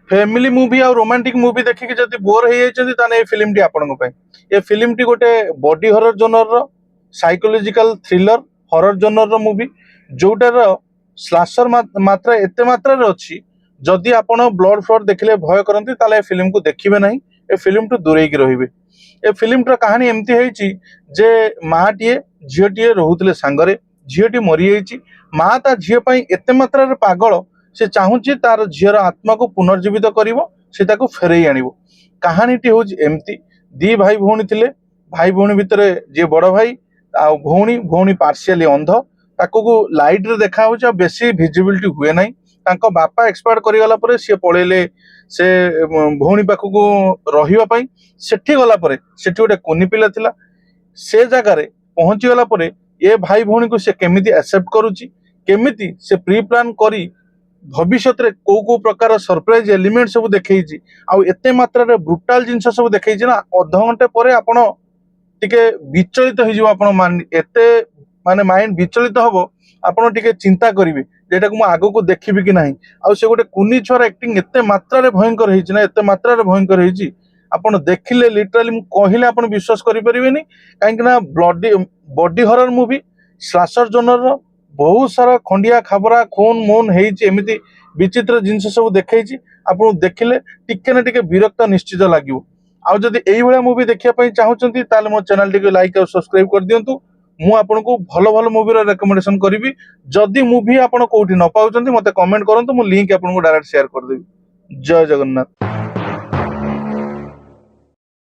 Family movie आ romantic movie देखिक जब bore हो जाए ये फिल्म टी आपण ये फिल्म टी गोटे बॉडी हॉरर जोनर रो साइकोलॉजिकल थ्रिलर हॉरर जोनर रो मूवी जोटार स्लाशर मात्रा एते मात्रा रे अछि जदि आपण ब्लड फ्लड देखले भय करंती ताले फिल्म को देखिबे नहीं ए फिल्म टू दूरे की रहिबे। ए फिल्म टर कहानी एमती है जे माटीए झीटीए रोहुतले सांगरे झीटी मरी जाइए माँ ता झील एते मात्रा रे पागल से चाहूची तार झीर आत्मा को पुनर्जीवित करिवो से ताको फेरई आनिवो। कहानीटी हूँ एमती दी भाई भौणी थिले भाई भौणी भितर जे बड़ भाई आ भौणी भौणी पार्शियली अंध ताको लाइट रे देखा होची आ बेसी विजिबिलिटी हुए नाही तांको बापा एक्सपायर करिगला परे से पळेले से भौणी पाखକୁ रहिबा पई सेठी गला परे सेठी गोटे कोनी पिला थिला से जगह रे पहुंची गला परे ए भाई भौणी को से केमिति एक्सेप्ट करूची केमिति से प्री प्लान करी भविष्य में कौ प्रकार सरप्राइज एलिमेंट सब देखी आते मात्रा रे ब्रुटाल जिनस सब देखी ना अध घंटे पर आपण टिके विचलित हो एते माने माइंड विचलित हम आपण टिके चिंता करेंगे जेटा को आग को देखी कि ना आ से गोटे कुनी छुआर एक्टिंग एते मात्रा रे भयंकर होना एते मात्रा रे भयंकर होती आपण देखिले लिटराली कहले आपण विश्वास करें कहीं बॉडी हॉरर मूवी स्लाशर जोनर बहुत सारा खंडिया खबरा खून मून होती विचित्र जिनस सब देखी आपन देखिले टिके ना टिके विरक्त निश्चित लगे। आउ जदि एई भलिया मूवी देखिया चाहूचंती ताले मो चैनल टिके लाइक और सब्सक्राइब कर दियंतु। मु आपन को भलो भलो मूवी रो रिकमेंडेशन करिवि। जदि मूवी आपन कोठी न पाउचंती मते कमेंट करंतु मु लिंक आपन को डायरेक्ट शेयर कर देबी। जय जगन्नाथ।